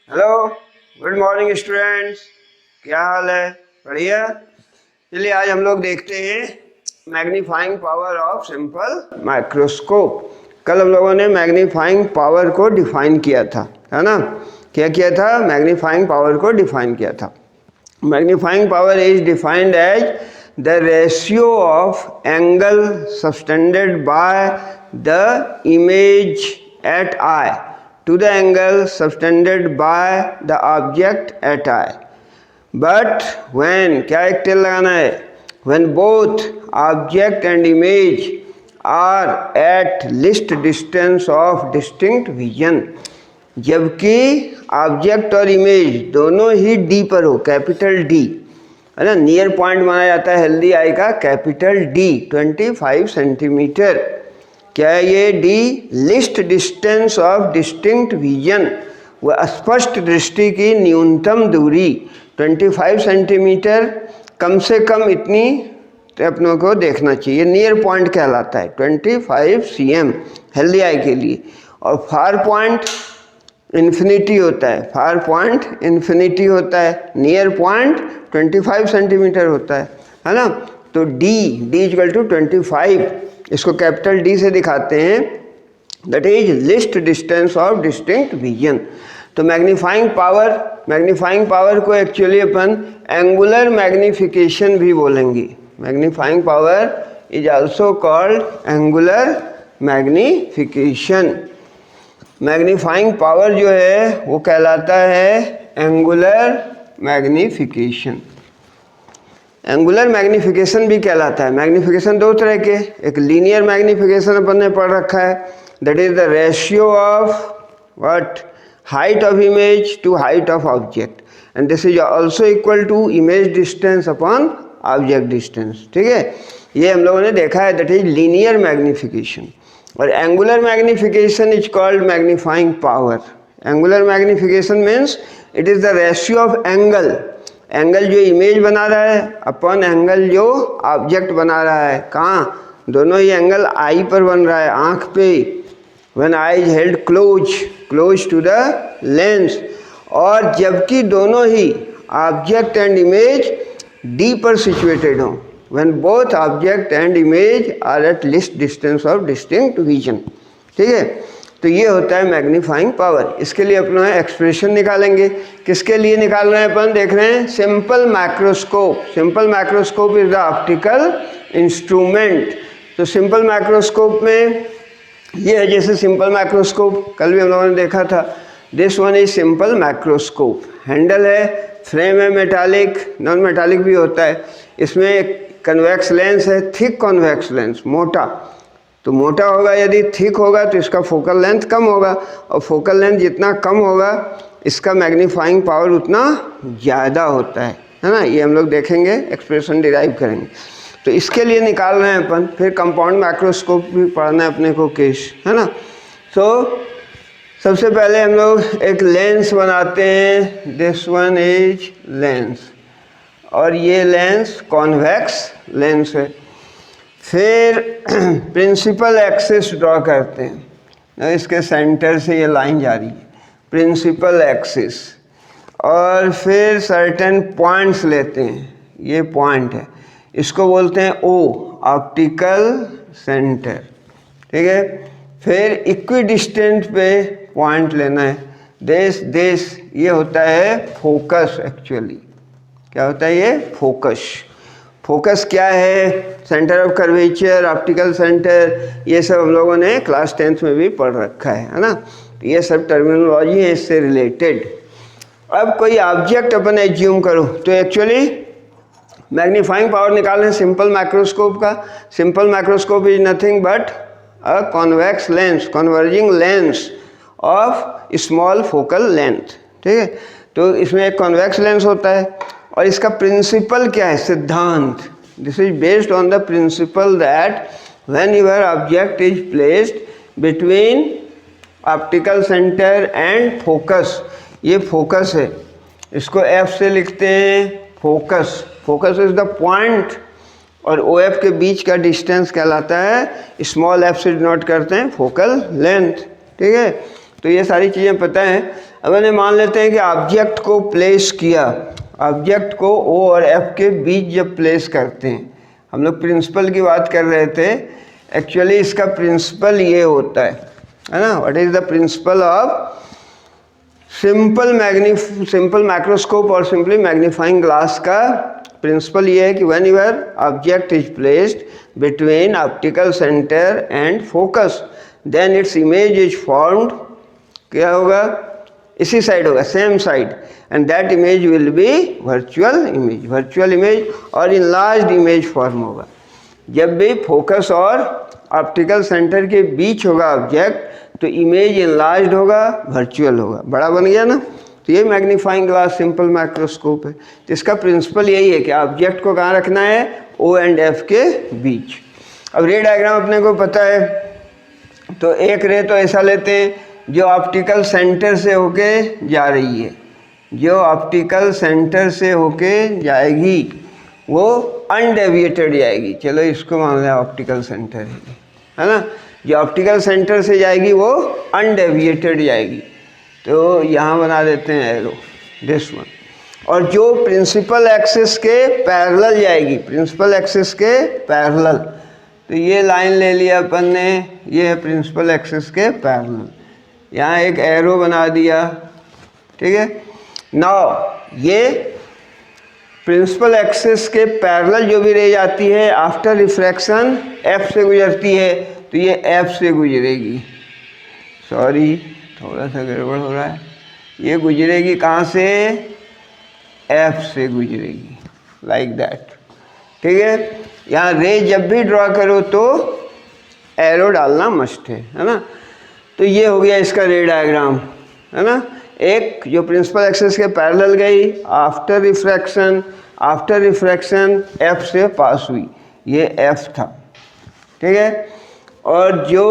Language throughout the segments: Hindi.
Hello, good morning students. क्या हाल है? बढ़िया। चलिए आज हम लोग देखते हैं magnifying power of simple microscope. कल हम लोगों ने मैग्नीफाइंग पावर को डिफाइन किया था, है ना? क्या किया था? मैग्नीफाइंग पावर को डिफाइन किया था। Magnifying power is defined as the ratio of angle subtended by the image at eye to the angle subtended by the object at eye. But when, क्या एक टेल लगाना है, when both object and image are at least distance of distinct vision, जबकि ऑब्जेक्ट और इमेज दोनों ही डी पर हो, कैपिटल डी, है ना? नियर पॉइंट माना जाता है हेल्दी आई का कैपिटल डी 25 सेंटीमीटर। क्या है ये? D list distance of distinct vision, वह स्पष्ट दृष्टि की न्यूनतम दूरी 25 सेंटीमीटर, कम से कम इतनी तो अपनों को देखना चाहिए। नियर पॉइंट कहलाता है 25 cm हेल्दी आई के लिए। और फार पॉइंट इन्फिनिटी होता है, फार पॉइंट इन्फिनिटी होता है, नियर पॉइंट 25 सेंटीमीटर होता है ना? तो डी इक्वल टू 25, इसको कैपिटल डी से दिखाते हैं, that is list distance of distinct vision. तो मैग्नीफाइंग पावर को एक्चुअली अपन एंगुलर मैग्निफिकेशन भी बोलेंगे। Magnifying power is also called angular magnification. Magnifying power जो है वो कहलाता है एंगुलर मैग्निफिकेशन। एंगुलर मैग्निफिकेशन भी कहलाता है। मैग्निफिकेशन दो तरह के, एक लीनियर मैग्निफिकेशन अपन ने पढ़ रखा है, that is the ratio of what, height of image to height of object, and this is also equal to image distance upon object distance. ठीक है, ये हम लोगों ने देखा है, दैट इज लीनियर मैग्निफिकेशन। और angular magnification is called magnifying power. Angular magnification means it is the ratio of angle जो इमेज बना रहा है अपन एंगल जो ऑब्जेक्ट बना रहा है। कहाँ? दोनों ही एंगल आई पर बन रहा है, आँख पे। When eye is held close to the lens, और जबकि दोनों ही ऑब्जेक्ट एंड इमेज डी पर सिचुएटेड हों, when both object and image are at least distance of distinct vision. ठीक है, तो ये होता है मैग्नीफाइंग पावर। इसके लिए अपना एक्सप्रेशन निकालेंगे। किसके लिए निकाल रहे हैं अपन? देख रहे हैं simple microscope. Simple microscope is the optical instrument. तो सिंपल माइक्रोस्कोप में ये है, जैसे सिंपल माइक्रोस्कोप कल भी हम लोगों ने देखा था, this one is simple microscope. Handle है, फ्रेम है मेटालिक, नॉन मेटालिक भी होता है। इसमें एक कन्वेक्स लेंस है, थिक कॉन्वेक्स लेंस, मोटा। तो मोटा होगा, यदि थिक होगा तो इसका फोकल लेंथ कम होगा, और फोकल लेंथ जितना कम होगा इसका मैग्नीफाइंग पावर उतना ज़्यादा होता है ना? ये हम लोग देखेंगे, एक्सप्रेशन डिराइव करेंगे। तो इसके लिए निकाल रहे हैं अपन। फिर कंपाउंड माइक्रोस्कोप भी पढ़ना है अपने को, केस, है ना? तो सबसे पहले हम लोग एक लेंस बनाते हैं। दिस वन इज लेंस, और ये लेंस कॉन्वेक्स लेंस है। फिर प्रिंसिपल एक्सिस ड्रॉ करते हैं, इसके सेंटर से ये लाइन जा रही है, प्रिंसिपल एक्सिस। और फिर सर्टेन पॉइंट्स लेते हैं, ये पॉइंट है, इसको बोलते हैं ओ, ऑप्टिकल सेंटर। ठीक है, फिर इक्विडिस्टेंट पे पॉइंट लेना है, दिस ये होता है फोकस। एक्चुअली क्या होता है ये? फोकस क्या है? Centre of curvature, optical centre, ये सब हम लोगों ने क्लास 10th में भी पढ़ रखा है ना? ये सब टर्मिनोलॉजी है इससे रिलेटेड। अब कोई ऑब्जेक्ट अपन एज्यूम करो, तो एक्चुअली मैग्नीफाइंग पावर निकालना है सिंपल माइक्रोस्कोप का। Simple microscope is nothing but a convex lens, converging lens of small focal length. ठीक है, तो इसमें एक कॉन्वेक्स लेंस होता है, और इसका प्रिंसिपल क्या है? सिद्धांत। This is based on the principal that when your object is placed between optical centre and focus, ये फोकस है, इसको एफ से लिखते हैं focus. Focus is the point, और ओ एफ के बीच का डिस्टेंस कहलाता है, स्मॉल एफ से डिनोट करते हैं फोकल लेंथ। ठीक है, तो ये सारी चीज़ें पता हैं। अब मैंने मान लेते हैं कि ऑब्जेक्ट को प्लेस किया, ऑब्जेक्ट को O और F के बीच जब प्लेस करते हैं, हम लोग प्रिंसिपल की बात कर रहे थे, एक्चुअली इसका प्रिंसिपल ये होता है ना, what is the principle of simple microscope और सिंपली मैग्नीफाइंग ग्लास का प्रिंसिपल ये है कि when your object is placed between optical centre and focus then its image is formed, क्या होगा, इसी साइड होगा, same side, and that image will be virtual image और इनलार्ज्ड इमेज फॉर्म होगा। जब भी फोकस और ऑप्टिकल सेंटर के बीच होगा ऑब्जेक्ट तो इमेज इनलार्ज्ड होगा, वर्चुअल होगा, बड़ा बन गया ना। तो ये मैग्नीफाइंग ग्लास सिंपल माइक्रोस्कोप है। तो इसका प्रिंसिपल यही है कि ऑब्जेक्ट को कहाँ रखना है, O एंड F के बीच। अब रे डायग्राम अपने को पता है, तो एक रे तो ऐसा लेते हैं जो ऑप्टिकल सेंटर से होके जा रही है, जो ऑप्टिकल सेंटर से होके जाएगी वो अनडेविएटेड जाएगी, चलो इसको मान लें ऑप्टिकल सेंटर है ना, जो ऑप्टिकल सेंटर से जाएगी वो अनडेविएटेड जाएगी, तो यहाँ बना देते हैं एरो, दिस वन। और जो प्रिंसिपल एक्सिस के पैरेलल जाएगी, प्रिंसिपल एक्सिस के पैरेलल, तो ये लाइन ले लिया अपन ने, ये है प्रिंसिपल एक्सिस के पैरेलल, यहाँ एक एरो बना दिया, ठीक है। नाउ ये प्रिंसिपल एक्सिस के पैरेलल जो भी रे जाती है आफ्टर रिफ्रैक्शन F से गुजरती है, तो ये F से गुजरेगी, सॉरी थोड़ा सा गड़बड़ हो रहा है, ये गुजरेगी कहाँ से, F से गुजरेगी, लाइक दैट, ठीक है। यहाँ रे जब भी ड्रॉ करो तो एरो डालना मस्ट है ना। तो ये हो गया इसका रे डायग्राम, है ना। एक जो प्रिंसिपल एक्सिस के पैरेलल गई, आफ्टर रिफ्रैक्शन F से पास हुई, ये F था, ठीक है। और जो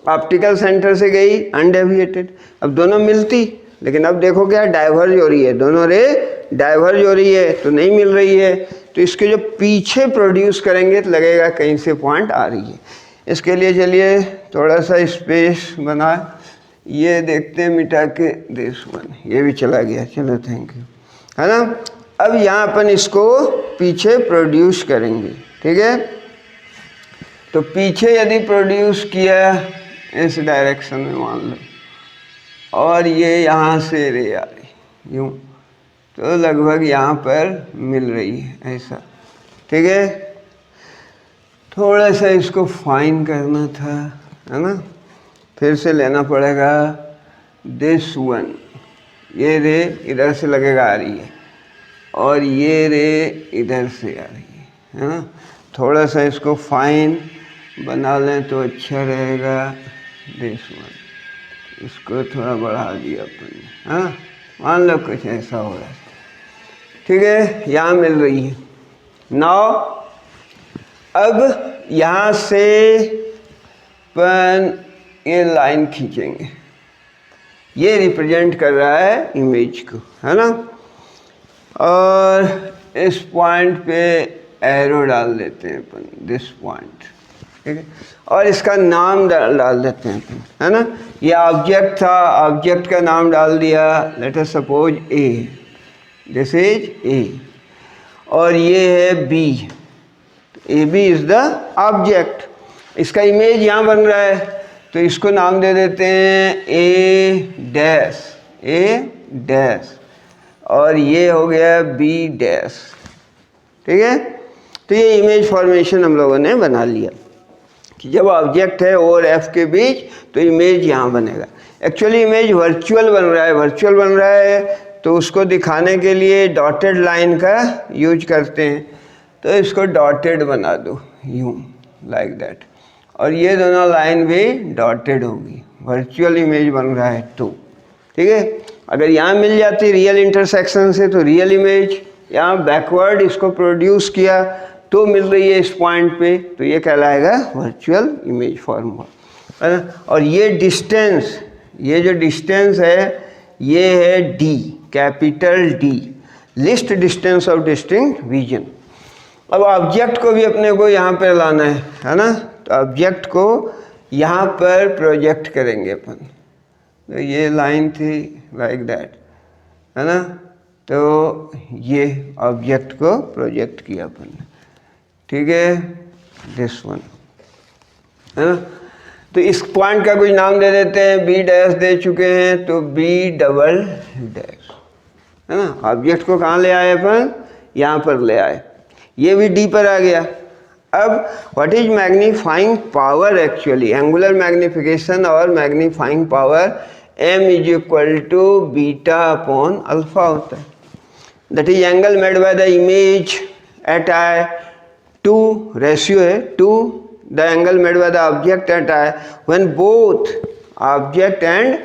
ऑप्टिकल सेंटर से गई अनडेविएटेड, अब दोनों मिलती, लेकिन अब देखो क्या डाइवर्ज हो रही है, दोनों रे डाइवर्ज हो रही है तो नहीं मिल रही है, तो इसके जो पीछे प्रोड्यूस करेंगे तो लगेगा कहीं से पॉइंट आ रही है। इसके लिए चलिए थोड़ा सा स्पेस बना, ये देखते हैं मिटा के, दिस वन, ये भी चला गया, चलो थैंक यू, है ना। अब यहाँ अपन इसको पीछे प्रोड्यूस करेंगे, ठीक है। तो पीछे यदि प्रोड्यूस किया इस डायरेक्शन में मान लो, और ये यहाँ से रे आ रही यूँ, तो लगभग यहाँ पर मिल रही है ऐसा, ठीक है। थोड़ा सा इसको फाइन करना था, है ना, फिर से लेना पड़ेगा दिस वन, ये रे इधर से लगेगा आ रही है और ये रे इधर से आ रही है ना। थोड़ा सा इसको फाइन बना लें तो अच्छा रहेगा, दिस वन, इसको थोड़ा बढ़ा दिया अपन ने, हाँ, मान लो कुछ ऐसा हो रहा है, ठीक है, यहाँ मिल रही है। नाउ अब यहाँ से अपन ये लाइन खींचेंगे, ये रिप्रेजेंट कर रहा है इमेज को, है ना, और इस पॉइंट पे एरो डाल देते हैं अपन, दिस पॉइंट, ठीक है, और इसका नाम डाल देते हैं अपन, है ना। ये ऑब्जेक्ट था, ऑब्जेक्ट का नाम डाल दिया, let us suppose A, this is A, और ये है B, A B is the object, इसका इमेज यहाँ बन रहा है, तो इसको नाम दे देते हैं ए डैश, और ये हो गया बी डैश, ठीक है। तो ये इमेज फॉर्मेशन हम लोगों ने बना लिया कि जब ऑब्जेक्ट है O और F के बीच तो इमेज यहाँ बनेगा। एक्चुअली इमेज वर्चुअल बन रहा है, तो उसको दिखाने के लिए डॉटेड लाइन का यूज करते हैं, तो इसको डॉटेड बना दो यूँ, लाइक दैट, और ये दोनों लाइन भी डॉटेड होगी, वर्चुअल इमेज बन रहा है तो, ठीक है। अगर यहाँ मिल जाती रियल इंटरसेक्शन से तो रियल इमेज, यहाँ बैकवर्ड इसको प्रोड्यूस किया तो मिल रही है इस पॉइंट पे, तो ये कहलाएगा वर्चुअल इमेज फॉर्म हुआ। और ये डिस्टेंस, ये जो डिस्टेंस है ये है D, capital D, list distance of distinct vision. अब ऑब्जेक्ट को भी अपने को यहाँ पर लाना है ना, तो ऑब्जेक्ट को यहाँ पर प्रोजेक्ट करेंगे अपन, तो ये लाइन थी लाइक दैट, है ना। तो ये ऑब्जेक्ट को प्रोजेक्ट किया अपन ने, ठीक है, दिस वन, है ना। तो इस पॉइंट का कुछ नाम दे देते हैं, बी डैश दे चुके हैं तो बी डबल डैश, है ना। ऑब्जेक्ट को कहाँ ले आए अपन, यहाँ पर ले आए, ये भी डी पर आ गया। अब what is magnifying power, actually angular magnification और magnifying power m is equal to beta upon alpha होता है, that is angle made by the image at eye, to ratio है to the angle made by the object at eye when both object and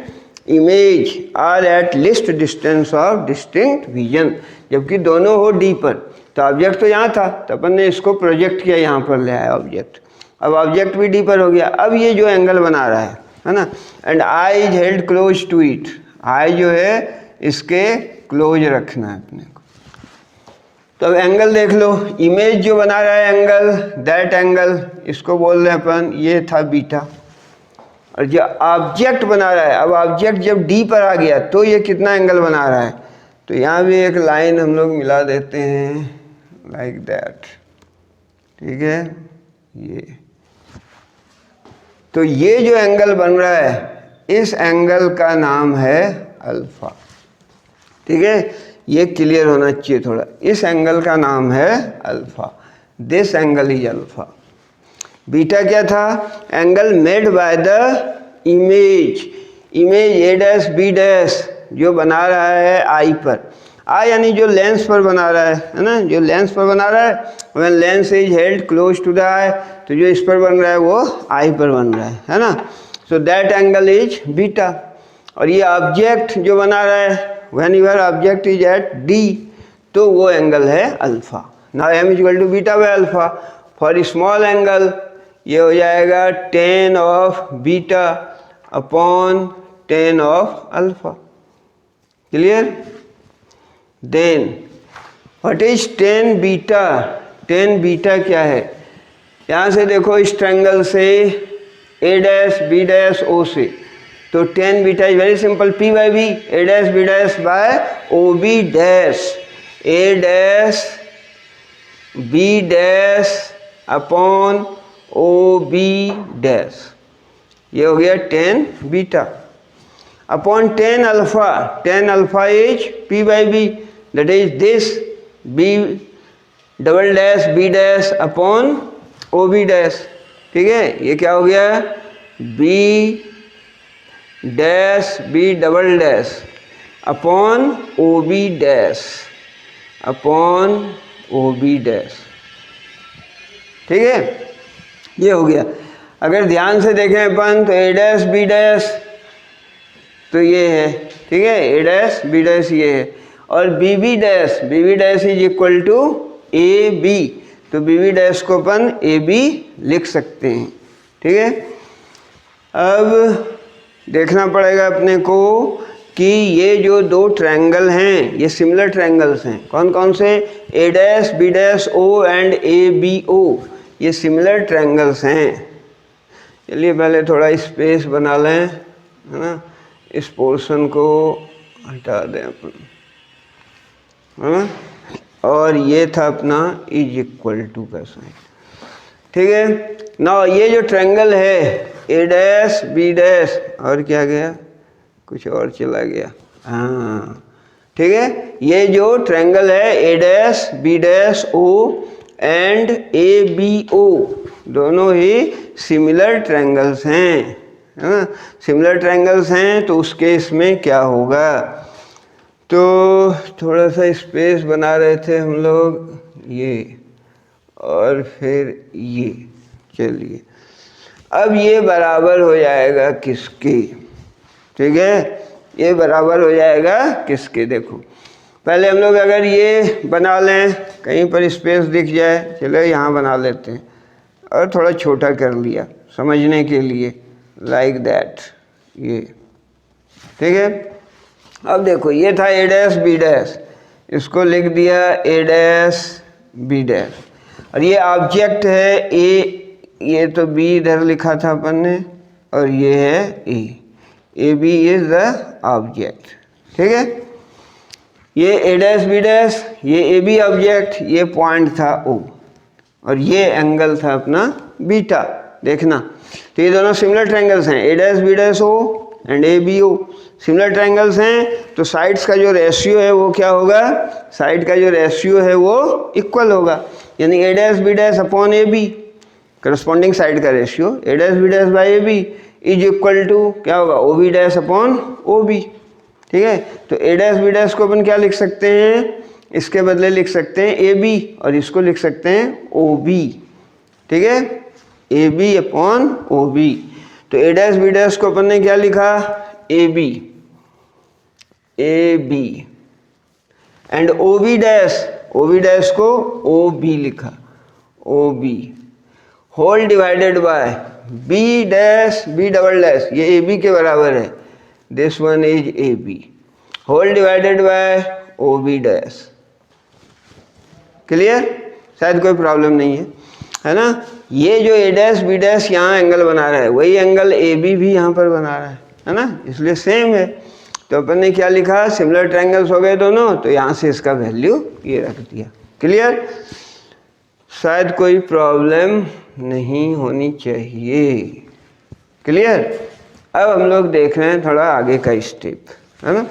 image are at least distance of distinct vision, जबकि दोनों हो डी पर। तो ऑब्जेक्ट तो यहाँ था, तो अपन ने इसको प्रोजेक्ट किया, यहाँ पर ले आया ऑब्जेक्ट, अब ऑब्जेक्ट भी डी पर हो गया। अब ये जो एंगल बना रहा है ना, and eye is held close to it, eye जो है इसके क्लोज रखना है अपने को। तो अब एंगल देख लो, इमेज जो बना रहा है एंगल, दैट एंगल इसको बोल रहे हैं अपन, ये था बीटा, और जो ऑब्जेक्ट बना रहा है, अब ऑब्जेक्ट जब डी पर आ गया तो ये कितना एंगल बना रहा है, तो यहाँ भी एक लाइन हम लोग मिला देते हैं लाइक दैट, ठीक है, ये। तो ये जो एंगल बन रहा है, इस एंगल का नाम है अल्फा, ठीक है, ये क्लियर होना चाहिए थोड़ा, इस एंगल का नाम है alpha, this angle is alpha. Beta क्या था, angle made by the image, image A dash B dash जो बना रहा है आई पर, आई यानी जो लेंस पर बना रहा है ना, जो लेंस पर बना रहा है, when lens is held close to the eye, तो जो इस पर बन रहा है वो आई पर बन रहा है ना। So that angle is beta. और ये ऑब्जेक्ट जो बना रहा है, when your object is at D, तो वो एंगल है alpha. Now m is equal to beta by alpha. For small angle ये हो जाएगा tan of beta upon tan of alpha, clear. Then what is tan beta, tan beta क्या है, यहाँ से देखो इस ट्रायंगल से a dash b dash o से, तो tan beta is very simple, p by b, a dash b dash by o b dash, a dash b dash upon O B dash, ये हो गया tan beta upon tan alpha, tan alpha is p by b, that is this b double dash b dash upon O B dash, ठीक है। ये क्या हो गया, b dash b double dash upon O B dash upon O B dash, ठीक है, ये हो गया। अगर ध्यान से देखें अपन तो a डैश b डैश तो ये है, ठीक है, a डैश b डैश ये है, और b dash is equal to A B, तो b डैश को अपन ए बी लिख सकते हैं, ठीक है। अब देखना पड़ेगा अपने को कि ये जो दो ट्रायंगल हैं ये सिमिलर ट्रायंगल्स हैं, कौन कौन से, a dash b dash o and A B O, ये सिमिलर ट्रायंगल्स हैं। चलिए पहले थोड़ा स्पेस बना लें, है ना, इस पोर्शन को हटा दें अपन, है ना, और ये था अपना इज इक्वल टू का साइन, ठीक है। ना ये जो ट्रायंगल है ए डैश बी डैश, और क्या गया, कुछ और चला गया, हाँ, ठीक है, ये जो ट्रायंगल है A dash B dash O and A B O, दोनों ही सिमिलर ट्रायंगल्स हैं, है ना, सिमिलर ट्रायंगल्स हैं, तो उस केस में क्या होगा, तो थोड़ा सा स्पेस बना रहे थे हम लोग, ये और फिर ये, चलिए अब ये बराबर हो जाएगा किसके, ठीक है, ये बराबर हो जाएगा किसके, देखो पहले हम लोग अगर ये बना लें, कहीं पर स्पेस दिख जाए, चलो यहाँ बना लेते हैं, और थोड़ा छोटा कर लिया समझने के लिए, लाइक दैट, ये, ठीक है। अब देखो ये था ए डैश बी डैश, इसको लिख दिया ए डैश बी डैश, और ये ऑब्जेक्ट है ए, ये तो बी इधर लिखा था अपन ने, और ये है A, A B is the object, ठीक है। ये ए डैश बी डैश, ये ए बी ऑब्जेक्ट, ये पॉइंट था ओ, और ये एंगल था अपना बीटा। देखना, तो ये दोनों सिमिलर ट्रायंगल्स हैं, A dash B dash O and A B O similar triangles हैं, तो साइड्स का जो रेशियो है वो क्या होगा, साइड का जो रेशियो है वो इक्वल होगा, यानी A dash B dash upon A B, corresponding side का ratio A dash B dash by A B is equal to क्या होगा, O B dash upon O B, ठीक है। तो ए डैश बी डैश को अपन क्या लिख सकते हैं, इसके बदले लिख सकते हैं ए बी, और इसको लिख सकते हैं ओ बी, ठीक है, A B upon O B. तो ए डैश बी डैश को अपन ने क्या लिखा, A B and O B dash को ओ बी लिखा, O B whole divided by B dash B double dash, ये ए बी के बराबर है, this one is A B whole divided by O B dash. Clear, शायद कोई प्रॉब्लम नहीं है ना। ये जो ए डैश बी डैश यहाँ एंगल बना रहा है, वही एंगल ए बी भी यहाँ पर बना रहा है ना, इसलिए सेम है। तो अपन ने क्या लिखा, सिमिलर ट्रायंगल्स हो गए दोनों, तो यहाँ से इसका वैल्यू ये रख दिया। क्लियर, शायद कोई प्रॉब्लम नहीं होनी चाहिए। क्लियर, अब हम लोग देख रहे हैं थोड़ा आगे का स्टेप, है ना।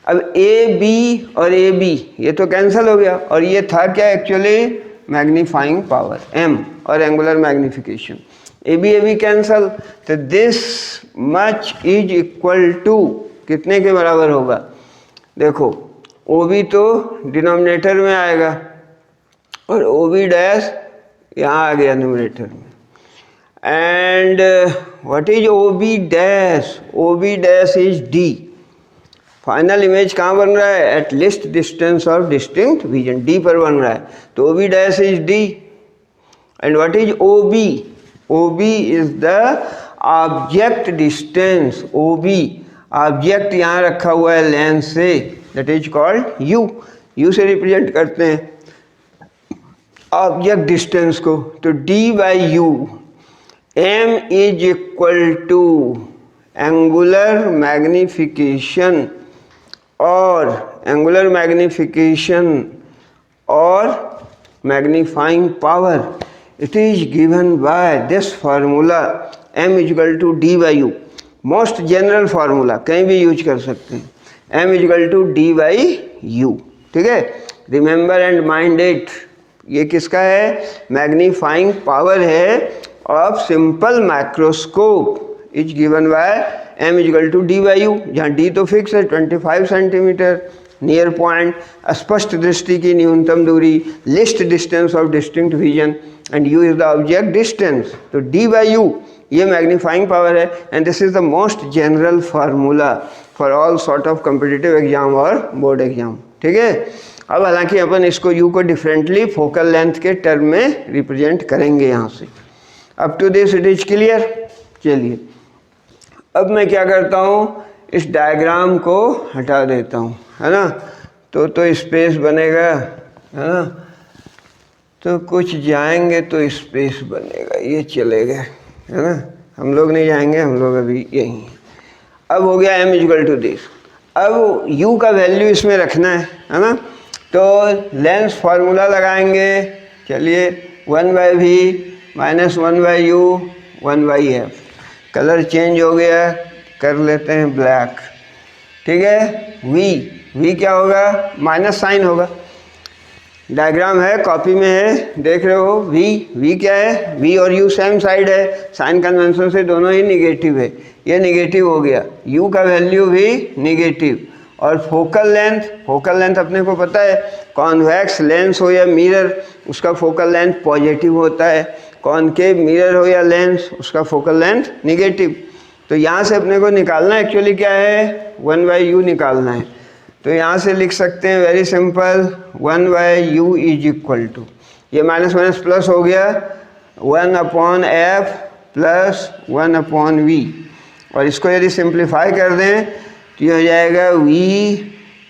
अब ए बी और ए बी ये तो कैंसिल हो गया, और ये था क्या एक्चुअली, मैग्नीफाइंग पावर m और angular magnification, A B cancel, तो this much is equal to कितने के बराबर होगा, देखो ओ बी तो डिनोमिनेटर में आएगा और ओ बी डैश यहाँ आ गया न्यूमरेटर में, and what is O B dash is D. Final image कहाँ बन रहा है, at least distance of distinct vision, D पर बन रहा है, तो O B dash is D. And what is O B is the object distance, O B object यहाँ रखा हुआ है लेंस से, दैट इज कॉल्ड यू से रिप्रेजेंट करते हैं ऑब्जेक्ट डिस्टेंस को, तो D by u, m is equal to angular magnification और magnifying power, it is given by this formula m equal to D by u, most general formula, कहीं भी यूज कर सकते हैं, m equal to D by u, ठीक है। रिमेंबर एंड माइंड इट, ये किसका है, मैग्नीफाइंग पावर है of simple microscope is given by m equal to D by u, जहाँ d तो फिक्स है 25 सेंटीमीटर, नियर पॉइंट स्पष्ट दृष्टि की न्यूनतम दूरी, least distance of distinct vision, and u is the object distance, तो d बाई यू ये मैग्नीफाइंग पावर है, and this is the most general formula for all sort of competitive exam और बोर्ड एग्जाम, ठीक है। अब हालांकि अपन इसको u को डिफरेंटली फोकल लेंथ के टर्म में रिप्रेजेंट करेंगे यहाँ से। Up to this it is clear. चलिए अब मैं क्या करता हूँ, इस डायग्राम को हटा देता हूँ, है ना, तो स्पेस बनेगा, है ना, तो कुछ जाएंगे तो स्पेस बनेगा, ये चलेगा, है ना, हम लोग नहीं जाएंगे, हम लोग अभी यहीं। अब हो गया m इक्वल टू दिस, अब u का वैल्यू इसमें रखना है ना, तो लेंस फार्मूला लगाएंगे, चलिए 1/v minus 1/u 1/f, colour change हो गया, कर लेते हैं ब्लैक, ठीक है। v क्या होगा, माइनस साइन होगा, डायग्राम है कॉपी में है, देख रहे हो, v क्या है, v और u सेम साइड है, साइन कन्वेंशन से दोनों ही निगेटिव है, ये निगेटिव हो गया, u का वैल्यू भी निगेटिव, और फोकल लेंथ अपने को पता है, कॉन्वेक्स लेंस हो या मिरर उसका फोकल लेंथ पॉजिटिव होता है, कॉनकेव मिरर हो या लेंस उसका फोकल लेंथ निगेटिव। तो यहाँ से अपने को निकालना एक्चुअली क्या है, 1/u निकालना है, तो यहाँ से लिख सकते हैं very simple, 1/u is equal to, ये माइनस माइनस प्लस हो गया, 1/f प्लस 1/v, और इसको यदि सिंप्लीफाई कर दें तो ये हो जाएगा v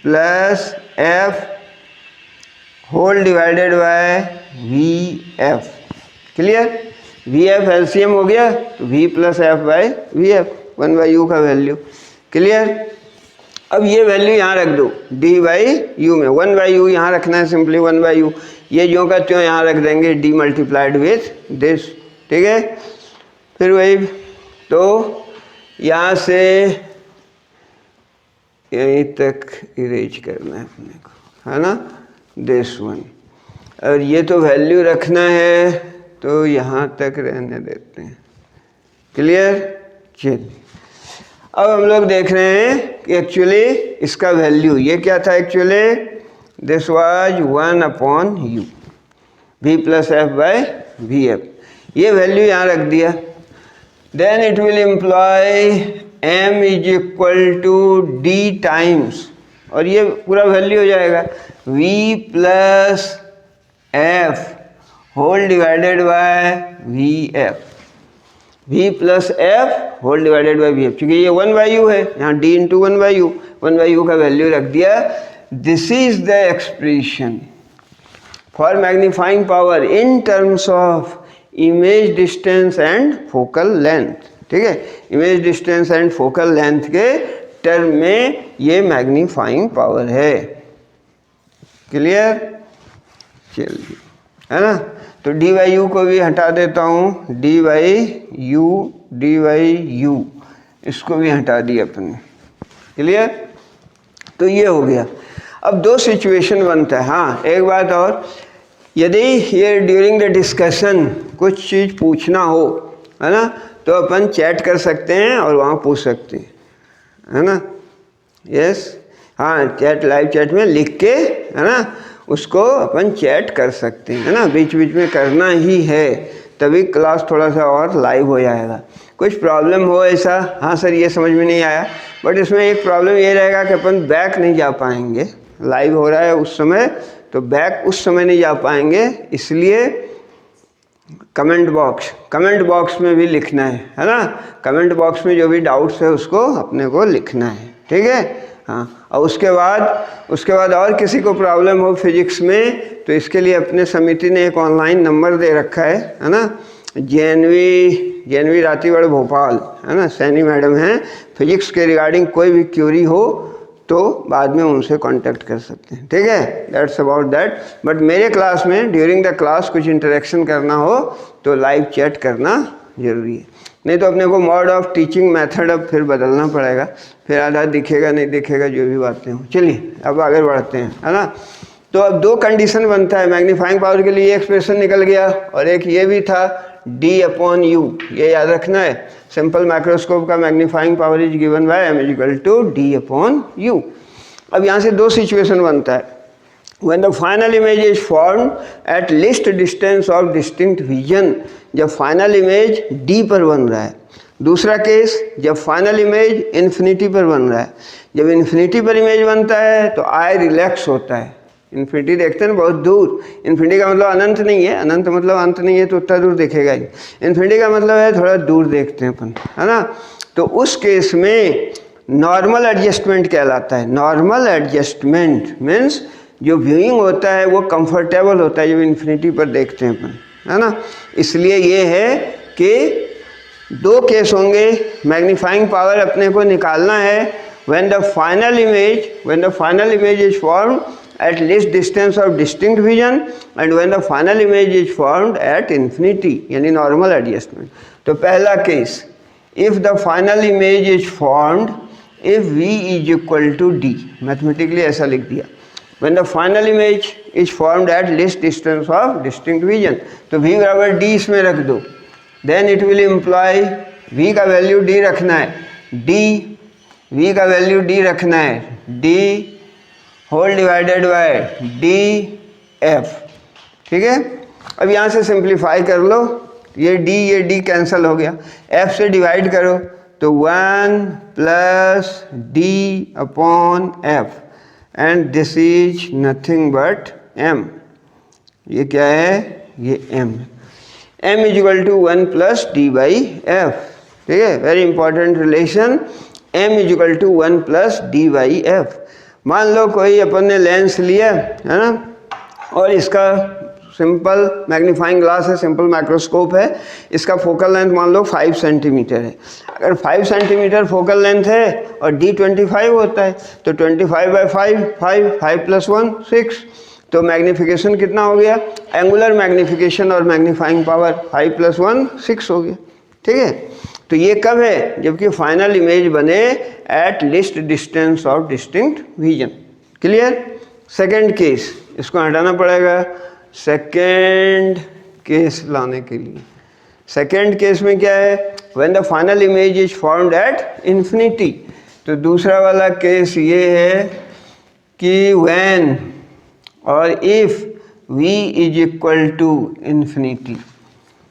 plus f whole divided by vf। Clear, vf LCM हो गया तो v plus f by vf, 1/u का वैल्यू, क्लियर। अब ये वैल्यू यहाँ रख दो डी बाई यू में, 1 बाई यू यहाँ रखना है, सिंपली 1 बाई यू, ये जो का त्यों यहाँ रख देंगे डी मल्टीप्लाइड विथ दिस, ठीक है। फिर वही, तो यहाँ से यहीं तक इरेज करना है अपने को, है ना, दिस वन। और ये तो वैल्यू रखना है तो यहाँ तक रहने देते हैं, क्लियर। चलिए अब हम लोग देख रहे हैं कि एक्चुअली इसका वैल्यू ये क्या था, actually this was 1 upon u v plus f by v f, ये वैल्यू यहाँ रख दिया। Then it will employ m is equal to D times, और ये पूरा वैल्यू हो जाएगा v plus f whole divided by v f, v plus f whole divided by v f, क्योंकि ये 1 बाई यू है, यहाँ d into 1 by u, 1 by u का वैल्यू रख दिया। This is the expression for magnifying power in terms of image distance and focal length, ठीक है। Image distance and focal length के टर्म में ये मैग्नीफाइंग पावर है, क्लियर। चलिए, है ना, तो डी बाई यू को भी हटा देता हूँ, डी बाई यू इसको भी हटा दिया अपने, क्लियर। तो ये हो गया। अब दो सिचुएशन बनता है। हाँ, एक बात और, यदि ये ड्यूरिंग द डिस्कशन कुछ चीज़ पूछना हो, है ना, तो अपन चैट कर सकते हैं और वहाँ पूछ सकते हैं, है ना। यस, हाँ, चैट, लाइव चैट में लिख के, है ना, उसको अपन चैट कर सकते हैं, है ना, बीच बीच में करना ही है, तभी क्लास थोड़ा सा और लाइव हो जाएगा। कुछ प्रॉब्लम हो ऐसा, हाँ सर ये समझ में नहीं आया, बट इसमें एक प्रॉब्लम ये रहेगा कि अपन बैक नहीं जा पाएंगे, लाइव हो रहा है उस समय, तो बैक उस समय नहीं जा पाएंगे, इसलिए कमेंट बॉक्स में भी लिखना है ना, कमेंट बॉक्स में जो भी डाउट्स है उसको अपने को लिखना है, ठीक है। हाँ, और उसके बाद और किसी को प्रॉब्लम हो फिजिक्स में, तो इसके लिए अपने समिति ने एक ऑनलाइन नंबर दे रखा है ना, JNV रातीगढ़ भोपाल, है ना, सैनी मैडम हैं, फिजिक्स के रिगार्डिंग कोई भी क्यूरी हो तो बाद में उनसे कांटेक्ट कर सकते हैं, ठीक है। That's about that. बट मेरे क्लास में ड्यूरिंग द क्लास कुछ इंटरेक्शन करना हो तो लाइव चैट करना ज़रूरी है, नहीं तो अपने को मोड ऑफ टीचिंग मेथड अब फिर बदलना पड़ेगा, फिर आधा दिखेगा नहीं दिखेगा जो भी बातें हों। चलिए अब आगे बढ़ते हैं, है ना। तो अब दो कंडीशन बनता है, मैग्नीफाइंग पावर के लिए ये एक्सप्रेशन निकल गया, और एक ये भी था d अपॉन यू, ये याद रखना है। सिंपल माइक्रोस्कोप का magnifying power is given by m is equal to d upon u. अब यहाँ से दो सिचुएशन बनता है। When the final image is formed at least distance of distinct vision, जब फाइनल इमेज d पर बन रहा है। दूसरा केस, जब फाइनल इमेज इन्फिनिटी पर बन रहा है। जब इन्फिनिटी पर इमेज बनता है तो आई रिलैक्स होता है। इन्फिनिटी देखते हैं ना बहुत दूर, इन्फिनिटी का मतलब अनंत नहीं है, अनंत मतलब अंत नहीं है तो उतना दूर देखेगा ही, इन्फिनिटी का मतलब है थोड़ा दूर देखते हैं अपन, है ना। तो उस केस में नॉर्मल एडजस्टमेंट कहलाता है। नॉर्मल एडजस्टमेंट मीन्स जो व्यूइंग होता है वो कंफर्टेबल होता है जब इन्फिनिटी पर देखते हैं अपन, है ना। इसलिए ये है कि दो केस होंगे, मैग्नीफाइंग पावर अपने को निकालना है when the final image is formed at least distance of distinct vision and when the final image is formed at infinity यानी normal adjustment। तो पहला case, if the final image is formed if v is equal to d, mathematically ऐसा लिख दिया, when the final image is formed at least distance of distinct vision, तो v बराबर d इसमें रख दो, then it will imply v का वैल्यू d रखना है, v का वैल्यू d रखना है, d whole divided by D f, ठीक है। अब यहाँ से सिंप्लीफाई कर लो, ये d कैंसिल हो गया, f से डिवाइड करो तो 1 plus d upon f and this is nothing but m। ये क्या है, ये m is equal to 1 plus D by f, ठीक है। Very important relation, m is equal to 1 plus D by f. मान लो कोई अपन ने लेंस लिया, है ना, और इसका सिंपल मैग्नीफाइंग ग्लास है, सिंपल माइक्रोस्कोप है, इसका फोकल लेंथ मान लो 5 सेंटीमीटर है। अगर 5 सेंटीमीटर फोकल लेंथ है और d 25 होता है तो 25/5 5 + 1 6, तो मैग्नीफिकेशन कितना हो गया, एंगुलर मैग्नीफिकेशन और मैग्नीफाइंग पावर 5 + 1 6 हो गया। ठीक है, तो ये कब है, जबकि फाइनल इमेज बने eight least distance of distinct vision. Clear. Second case, इसको हटाना पड़ेगा सेकेंड केस लाने के लिए। सेकेंड केस में क्या है, when the final image is formed at infinity. तो दूसरा वाला केस ये है कि व्हेन और if v is equal to infinity,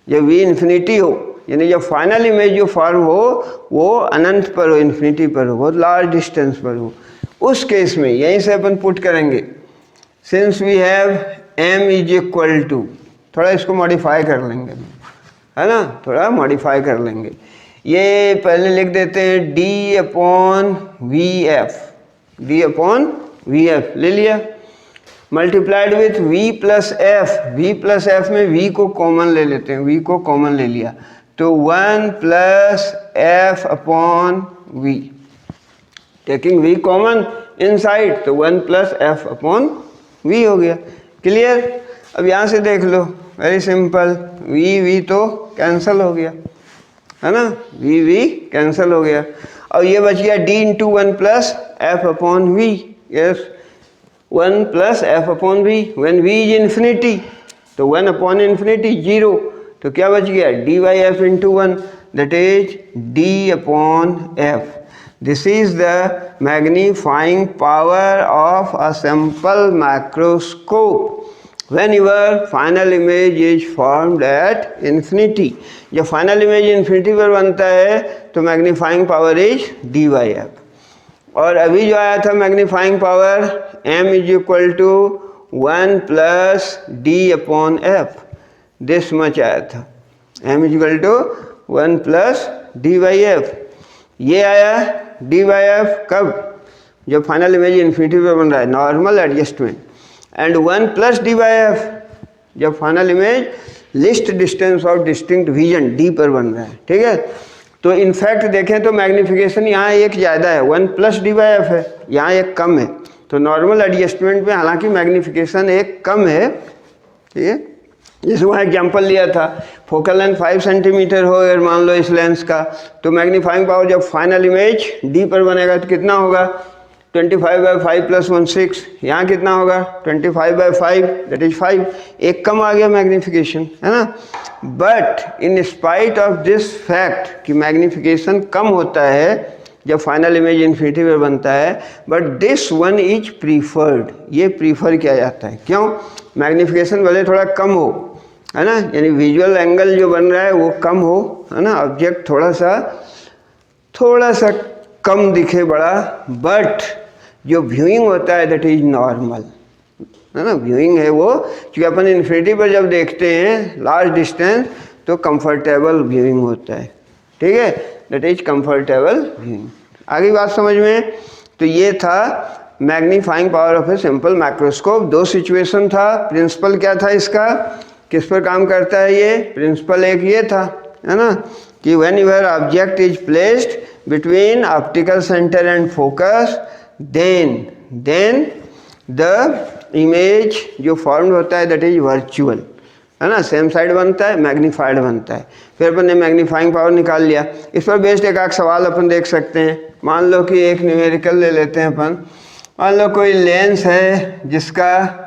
जब v इन्फिनिटी हो, यानी जब फाइनल इमेज जो फॉर्म हो वो अनंत पर हो, इन्फिनिटी पर हो, बहुत लार्ज डिस्टेंस पर हो, उस केस में यहीं से अपन पुट करेंगे since we have m is equal to, थोड़ा इसको मॉडिफाई कर लेंगे, है ना, थोड़ा मॉडिफाई कर लेंगे। ये पहले लिख देते हैं d/vf ले लिया, multiplied with v + f, v + f में v को कॉमन ले लेते हैं, v को कॉमन ले लिया तो 1 + f/v, taking v common inside तो 1 + f/v हो गया। क्लियर। अब यहाँ से देख लो, वेरी सिंपल, v तो कैंसिल हो गया, है ना, v कैंसिल हो गया, और ये बच गया d × 1 + f/v। Yes, 1 + f/v, when v is infinity तो 1/∞ 0, तो क्या बच गया, d/f × 1, that is d/f। This is the magnifying power of a simple microscope when your final image is formed at infinity. जब फाइनल इमेज इन्फिनिटी पर बनता है तो मैग्नीफाइंग पावर इज d/f। और अभी जो आया था magnifying power m is equal to 1 + d/f, this much आया था, m is equal to 1 + d/f। ये आया d/f कब, जब फाइनल इमेज इन्फिनिटी पर बन रहा है, नॉर्मल एडजस्टमेंट, एंड 1 + d/f जब final image list distance of distinct vision d पर बन रहा है। ठीक है, तो इनफैक्ट देखें तो मैग्नीफिकेशन यहाँ एक ज़्यादा है, 1 + d/f है, यहाँ एक कम है, तो नॉर्मल एडजस्टमेंट में हालांकि मैग्नीफिकेशन एक कम है। ठीक है, जैसे वहाँ एग्जाम्पल लिया था, फोकल लेंथ 5 सेंटीमीटर हो अगर मान लो इस लेंस का, तो मैग्नीफाइंग पावर जब फाइनल इमेज d पर बनेगा तो कितना होगा, 25/5 + 1 6, यहाँ कितना होगा 25/5, दैट इज 5, एक कम आ गया मैग्नीफिकेशन, है ना। But in spite of this fact कि मैग्नीफिकेशन कम होता है जब फाइनल इमेज इन्फिनिटी पर बनता है, but this one is preferred, ये प्रीफर किया जाता है। क्यों, मैग्नीफिकेशन भले थोड़ा कम हो, है ना, यानी विजुअल एंगल जो बन रहा है वो कम हो, है ना, ऑब्जेक्ट थोड़ा सा कम दिखे बड़ा, बट जो व्यूइंग होता है दैट इज नॉर्मल, है ना, व्यूइंग है वो, क्योंकि अपन इन्फिनिटी पर जब देखते हैं लार्ज डिस्टेंस तो कंफर्टेबल व्यूइंग होता है। ठीक है, दैट इज कंफर्टेबल व्यूइंग। आगे बात समझ में। तो ये था magnifying power of a simple microscope. दो सिचुएशन था, प्रिंसिपल क्या था इसका, किस पर काम करता है ये प्रिंसिपल, एक ये था, है ना, कि when your object is placed between optical centre and focus, then the image जो फॉर्म्ड होता है दैट इज वर्चुअल, है ना, सेम साइड बनता है, मैग्नीफाइड बनता है। फिर अपन ने मैग्नीफाइंग पावर निकाल लिया। इस पर बेस्ड एक आध सवाल अपन देख सकते हैं। मान लो कि एक न्यूमेरिकल ले लेते हैं अपन, मान लो कोई लेंस है जिसका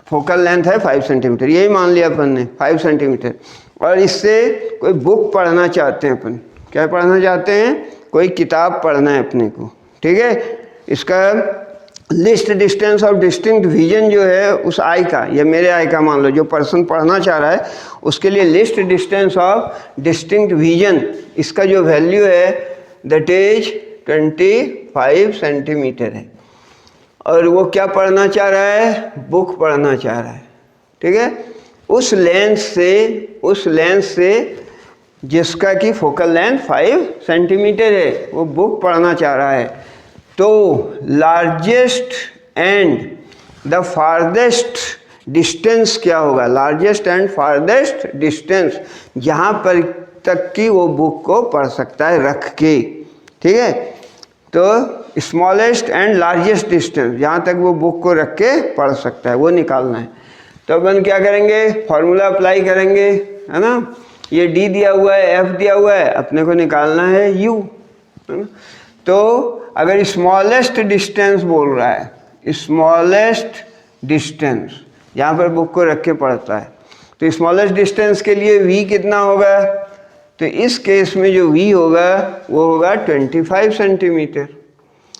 फोकल लेंथ है 5 सेंटीमीटर, यही मान लिया अपन ने 5 सेंटीमीटर, और इससे कोई बुक पढ़ना चाहते हैं अपन, क्या पढ़ना चाहते हैं, कोई किताब पढ़ना है अपने को। ठीक है, इसका list distance of distinct vision जो है उस आई का, या मेरे आई का, मान लो जो पर्सन पढ़ना चाह रहा है उसके लिए list distance of distinct vision, इसका जो वैल्यू है दैट इज 25 सेंटीमीटर है, और वो क्या पढ़ना चाह रहा है, बुक पढ़ना चाह रहा है। ठीक है, उस लेंस से जिसका कि फोकल लेंथ 5 सेंटीमीटर है वो बुक पढ़ना चाह रहा है, तो largest and the farthest distance क्या होगा, लार्जेस्ट एंड फारदेस्ट डिस्टेंस, जहाँ पर तक कि वो बुक को पढ़ सकता है रख के, ठीक है। तो स्मॉलेस्ट एंड लार्जेस्ट डिस्टेंस, जहाँ तक वो बुक को रख के पढ़ सकता है, वो निकालना है। तो अपन क्या करेंगे, फॉर्मूला अप्लाई करेंगे, है ना। ये डी दिया हुआ है, एफ दिया हुआ है, अपने को निकालना है यू, है ना। तो अगर स्मॉलेस्ट डिस्टेंस बोल रहा है, स्मॉलेस्ट डिस्टेंस जहाँ पर बुक को रख के पढ़ता है, तो स्मॉलेस्ट डिस्टेंस के लिए v कितना होगा, तो इस केस में जो v होगा वो होगा 25 सेंटीमीटर।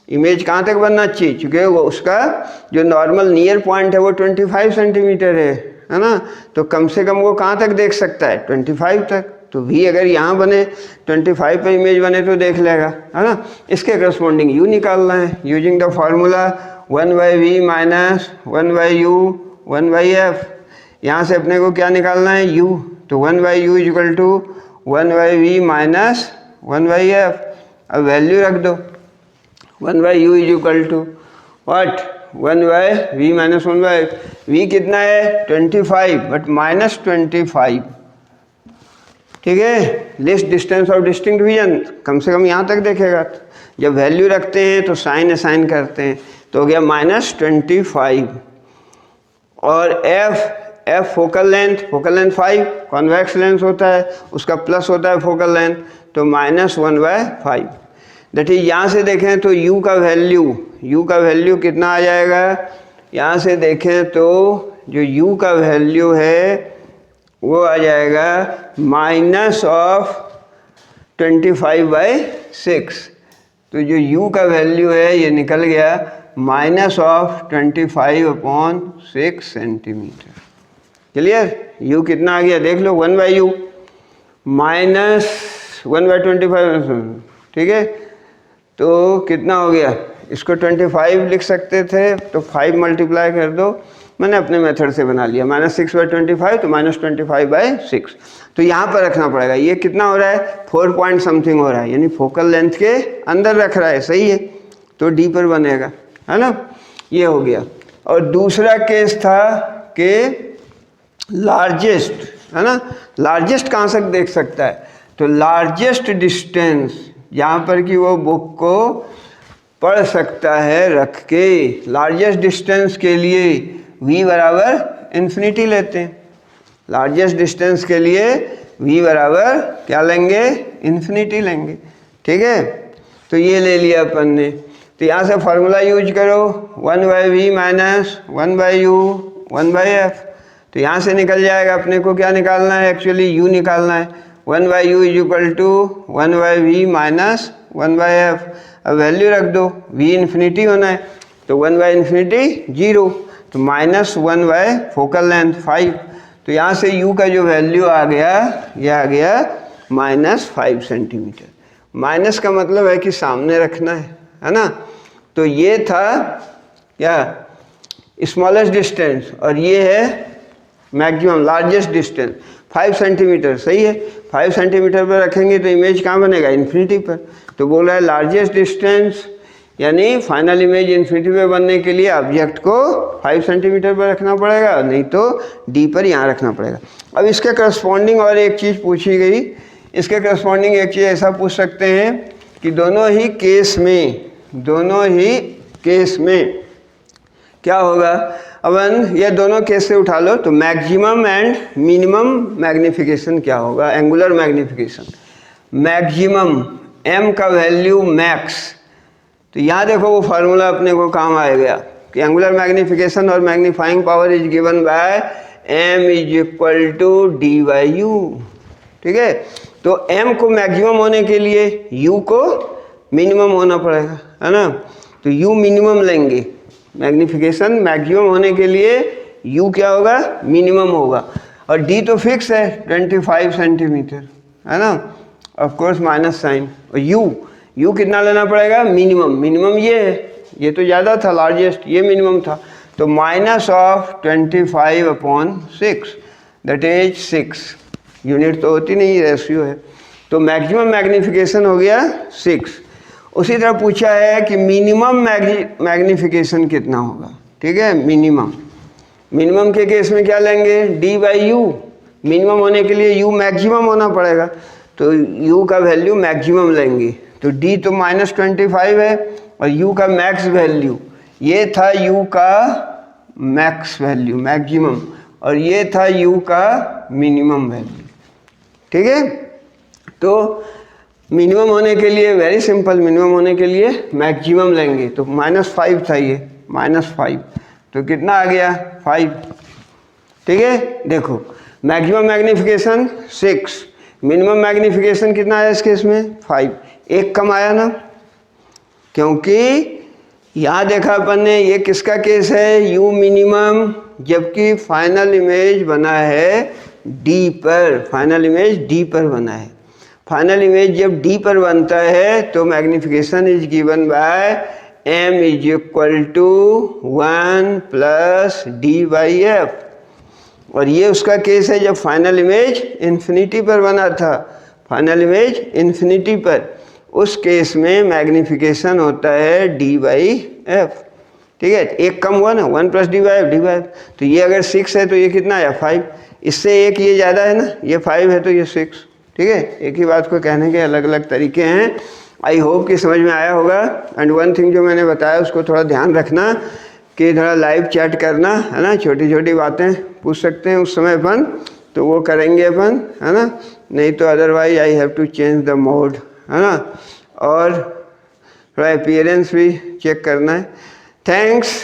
इमेज कहाँ तक बनना चाहिए, क्योंकि वो उसका जो नॉर्मल नियर पॉइंट है वो 25 सेंटीमीटर है ना। तो कम से कम वो कहाँ तक देख सकता है, 25 तक। तो v अगर यहाँ बने 25 पे इमेज बने तो देख लेगा, है ना। इसके करस्पॉन्डिंग u निकालना है using the formula 1/v minus 1/u 1/f। यहाँ से अपने को क्या निकालना है, u। तो 1/u equal to 1/v minus 1/f। अब वैल्यू रख दो, 1/u is equal to what, 1/v minus 1/f। v कितना है 25 बट माइनस 25, ठीक है। Least distance of distinct division, कम से कम यहाँ तक देखेगा। जब वैल्यू रखते हैं तो साइन असाइन करते हैं, तो हो गया -25। और f focal length 5, convex lens होता है, उसका प्लस होता है फोकल लेंथ, तो -1/5। दैट इज यहाँ से देखें तो u का वैल्यू कितना आ जाएगा, यहाँ से देखें तो जो u का वैल्यू है वो आ जाएगा -25/6। तो जो u का वैल्यू है ये निकल गया -25/6 सेंटीमीटर। क्लियर, u कितना आ गया देख लो, 1/u माइनस 1/25, ठीक है। तो कितना हो गया, इसको 25 लिख सकते थे तो 5 मल्टीप्लाई कर दो, मैंने अपने मेथड से बना लिया, -6/25 तो -25/6। तो यहाँ पर रखना पड़ेगा, ये कितना हो रहा है 4 पॉइंट समथिंग हो रहा है, यानी फोकल लेंथ के अंदर रख रहा है, सही है। तो डी पर बनेगा, है ना। ये हो गया। और दूसरा केस था कि लार्जेस्ट, है ना। लार्जेस्ट कहाँ तक देख सकता है, तो लार्जेस्ट डिस्टेंस यहाँ पर कि वो बुक को पढ़ सकता है रख के, लार्जेस्ट डिस्टेंस के लिए v बराबर इन्फिनिटी लेते हैं। लार्जेस्ट डिस्टेंस के लिए v बराबर क्या लेंगे, इन्फिनिटी लेंगे, ठीक है। तो ये ले लिया अपन ने। तो यहाँ से फार्मूला यूज करो, 1/v माइनस 1/u 1/f। तो यहाँ से निकल जाएगा, अपने को क्या निकालना है, एक्चुअली u निकालना है। 1/u is equal to 1/v minus 1/f। अब वैल्यू रख दो, v इन्फिनिटी होना है, तो 1/∞ 0, तो -1/ फोकल लेंथ 5। तो यहाँ से u का जो वैल्यू आ गया, ये आ गया -5 सेंटीमीटर। माइनस का मतलब है कि सामने रखना है ना। तो ये था क्या, स्मॉलेस्ट डिस्टेंस, और ये है मैक्सिमम लार्जेस्ट डिस्टेंस 5 सेंटीमीटर, सही है। 5 सेंटीमीटर पर रखेंगे तो इमेज कहाँ बनेगा, इन्फिनिटी पर। तो बोल रहा है लार्जेस्ट डिस्टेंस, यानी फाइनल इमेज इन्फिनिटी पे बनने के लिए ऑब्जेक्ट को 5 सेंटीमीटर पर रखना पड़ेगा, नहीं तो डी पर यहाँ रखना पड़ेगा। अब इसके करस्पॉन्डिंग और एक चीज़ पूछी गई, इसके करस्पॉन्डिंग एक चीज़ ऐसा पूछ सकते हैं कि दोनों ही केस में क्या होगा। अपन ये दोनों केस से उठा लो, तो मैक्सिमम एंड मिनिमम मैग्निफिकेशन क्या होगा, एंगुलर मैग्निफिकेशन। मैक्सिमम m का वैल्यू मैक्स, तो यहाँ देखो वो फार्मूला अपने को काम आएगा कि एंगुलर मैग्निफिकेशन और magnifying power is given by m is equal to d/u, ठीक है। तो m को मैक्सिमम होने के लिए u को मिनिमम होना पड़ेगा, है ना। तो u मिनिमम लेंगे, मैग्निफिकेशन मैक्सिमम होने के लिए u क्या होगा, मिनिमम होगा। और d तो फिक्स है 25 सेंटीमीटर, है ना, ऑफ कोर्स माइनस साइन। और u कितना लेना पड़ेगा, मिनिमम ये है, ये तो ज़्यादा था लार्जेस्ट, ये मिनिमम था। तो -25/6 दैट इज 6, यूनिट तो होती नहीं, रेशियो है। तो मैक्सिमम मैग्निफिकेशन हो गया 6। उसी तरह पूछा है कि मिनिमम मैग्निफिकेशन कितना होगा, ठीक है। मिनिमम के केस में क्या लेंगे, डी बाई यू। मिनिमम होने के लिए यू मैक्सिमम होना पड़ेगा, तो यू का वैल्यू मैक्सिमम लेंगे। तो डी तो -25 है और यू का मैक्स वैल्यू, ये था यू का मैक्स वैल्यू मैक्सिमम, और ये था यू का मिनिमम वैल्यू। ठीक है, तो मिनिमम होने के लिए वेरी सिंपल, मिनिमम होने के लिए मैक्सिमम लेंगे। तो -5 था ये, -5, तो कितना आ गया 5। ठीक है, देखो मैक्सिमम मैग्नीफिकेशन 6, मिनिमम मैग्नीफिकेशन कितना आया इस केस में 5, एक कम आया ना, क्योंकि यहाँ देखा अपन ने ये किसका केस है, यू मिनिमम, जबकि फाइनल इमेज बना है डी पर, फाइनल इमेज डी पर बना है। फाइनल इमेज जब डी पर बनता है तो magnification is given by m is equal to 1 plus D by F, और ये उसका केस है जब फाइनल इमेज इन्फिनिटी पर बना था, फाइनल इमेज इन्फिनिटी पर, उस केस में मैग्नीफिकेशन होता है डी बाई एफ। ठीक है, एक कम हुआ ना, 1 plus D by F, D by F. तो ये अगर 6 है तो ये कितना आया 5, इससे एक ये ज़्यादा है ना, ये 5 है तो ये 6। ठीक है, एक ही बात को कहने के अलग अलग तरीके हैं। आई होप कि समझ में आया होगा। एंड वन थिंग जो मैंने बताया उसको थोड़ा ध्यान रखना कि थोड़ा लाइव चैट करना है ना, छोटी छोटी बातें पूछ सकते हैं उस समय अपन, तो वो करेंगे अपन, है ना, नहीं तो otherwise I have to change the mode, है ना, और थोड़ा अपीयरेंस भी चेक करना है। थैंक्स।